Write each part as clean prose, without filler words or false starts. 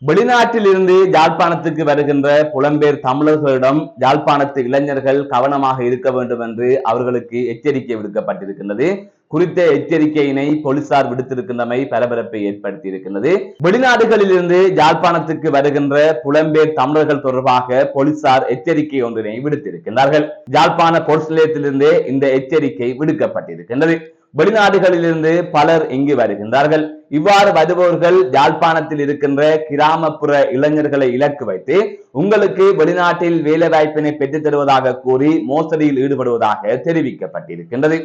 வெளிநாட்டில் இருந்து யாழ்ப்பாணத்துக்கு வருகின்ற புலம்பெயர் தமிழர்களிடம் யாழ்ப்பாணத்து இளைஞர்கள் கவனமாக இருக்க வேண்டும் என்று அவர்களுக்கு எச்சரிக்கை விடுக்கப்பட்டிருக்கின்றது. குறித்த எச்சரிக்கையினை போலீசார் விடுத்திருக்கின்றமை பரபரப்பை ஏற்படுத்தி இருக்கின்றது. வெளிநாடுகளில் இருந்து யாழ்ப்பாணத்துக்கு வருகின்ற புலம்பெயர் தமிழர்கள் தொடர்பாக போலீசார் எச்சரிக்கை ஒன்றினை விடுத்திருக்கின்றார்கள். யாழ்ப்பாண போலீஸ் நிலையத்திலிருந்தே இந்த எச்சரிக்கை விடுக்கப்பட்டிருக்கின்றது. வெளிநாடுகளிலிருந்து பலர் இங்கு வருகின்றார்கள். இவ்வாறு வருபவர்கள் யாழ்ப்பாணத்தில் இருக்கின்ற கிராமப்புற இளைஞர்களை இலக்கு வைத்து உங்களுக்கு வெளிநாட்டில் வேலை வாய்ப்பினை பெற்றுத் தருவதாக கூறி மோசடியில் ஈடுபடுவதாக தெரிவிக்கப்பட்டிருக்கின்றது.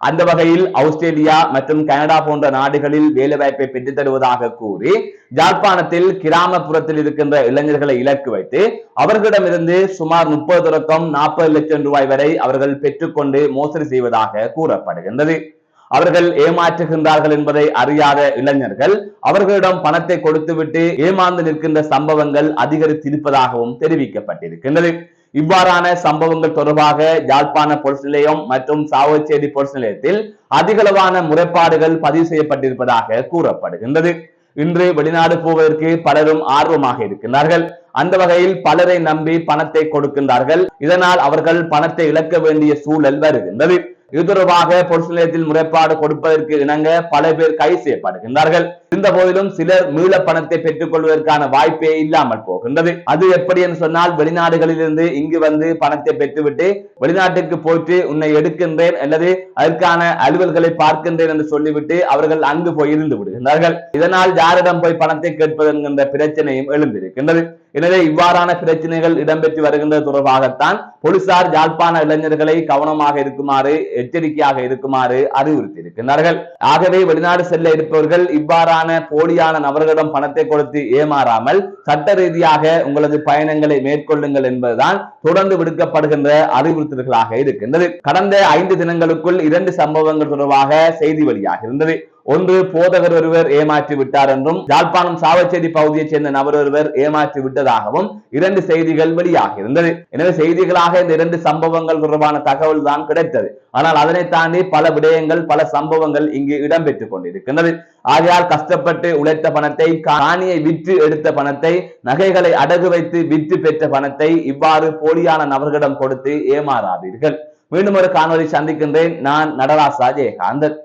அந்த வகையில் ஆஸ்திரேலியா மற்றும் கனடா போன்ற நாடுகளில் வேலை வாய்ப்பை பெற்றுத் தருவதாக கூறி யாழ்ப்பாணத்தில் கிராமப்புறத்தில் இருக்கின்ற இளைஞர்களை இலக்கு வைத்து அவர்களிடமிருந்து சுமார் 30 தொடக்கம் 40 லட்சம் ரூபாய் வரை அவர்கள் பெற்றுக்கொண்டு மோசடி செய்வதாக கூறப்படுகின்றது. அவர்கள் ஏமாற்றுகின்றார்கள் என்பதை அறியாத இளைஞர்கள் அவர்களிடம் பணத்தை கொடுத்துவிட்டு ஏமாந்து நிற்கின்ற சம்பவங்கள் அதிகரித்திருப்பதாகவும் தெரிவிக்கப்பட்டிருக்கின்றது. இவ்வாறான சம்பவங்கள் தொடர்பாக யாழ்ப்பாண போலீஸ் நிலையம் மற்றும் சாவச்சேரி போலீஸ் நிலையத்தில் அதிகளவான முறைப்பாடுகள் பதிவு செய்யப்பட்டிருப்பதாக கூறப்படுகின்றது. இன்று வெளிநாடு போவதற்கு பலரும் ஆர்வமாக இருக்கின்றார்கள். அந்த வகையில் பலரை நம்பி பணத்தை கொடுக்கின்றார்கள். இதனால் அவர்கள் பணத்தை இழக்க வேண்டிய சூழல் வருகின்றது. இது தொடர்பாக போலீஸ் நிலையத்தில் முறைப்பாடு கொடுப்பதற்கு இணங்க பல பேர் கைது செய்யப்படுகின்றார்கள். இருந்த போதிலும் சிலர் மீள பணத்தை பெற்றுக் கொள்வதற்கான வாய்ப்பே இல்லாமல் போகின்றது. அது எப்படி என்று சொன்னால், வெளிநாடுகளில் இருந்து இங்கு வந்து பணத்தை பெற்றுவிட்டு வெளிநாட்டுக்கு போயிட்டு உன்னை எடுக்கின்றேன் அல்லது அதற்கான அலுவல்களை பார்க்கின்றேன் என்று சொல்லிவிட்டு அவர்கள் அங்கு போய் இருந்து விடுகின்றார்கள். இதனால் யாரிடம் போய் பணத்தை கேட்பது என்கின்ற பிரச்சனையும் எழுந்திருக்கின்றது. எனவே இவ்வாறான பிரச்சனைகள் இடம்பெற்று வருகின்றது தொடர்பாகத்தான் போலீசார் யாழ்ப்பாண இளைஞர்களை கவனமாக இருக்குமாறு எச்சரிக்கையாக இருக்குமாறு அறிவுறுத்தி இருக்கின்றார்கள். ஆகவே வெளிநாடு செல்ல இருப்பவர்கள் இவ்வாறான போலியான நபர்களிடம் பணத்தை கொடுத்து ஏமாறாமல் சட்ட ரீதியாக உங்களது பயணங்களை மேற்கொள்ளுங்கள் என்பதுதான் தொடர்ந்து விடுக்கப்படுகின்ற அறிவுறுத்தல்களாக இருக்கின்றது. கடந்த 5 தினங்களுக்குள் 2 சம்பவங்கள் தொடர்பாக செய்தி வெளியாக இருந்தது. ஒன்று, போதகர் ஒருவர் ஏமாற்றி விட்டார் என்றும் யாழ்ப்பாணம் சாவச்சேரி பகுதியைச் சேர்ந்த நபர் ஒருவர் ஏமாற்றி விட்டதாகவும் 2 செய்திகள் வெளியாக இருந்தது. எனவே செய்திகளாக இந்த 2 சம்பவங்கள் தொடர்பான தகவல் தான் கிடைத்தது. ஆனால் அதனை தாண்டி பல விடயங்கள், பல சம்பவங்கள் இங்கு இடம்பெற்றுக் கொண்டிருக்கின்றது. ஆகையால் கஷ்டப்பட்டு உழைத்த பணத்தை, காணியை விற்று எடுத்த பணத்தை, நகைகளை அடகு வைத்து விற்று பெற்ற பணத்தை இவ்வாறு போலியான நபர்களிடம் கொடுத்து ஏமாறாதீர்கள். மீண்டும் ஒரு காணொலி சந்திக்கின்றேன். நான் நடராசா ஜெயகாந்தன்.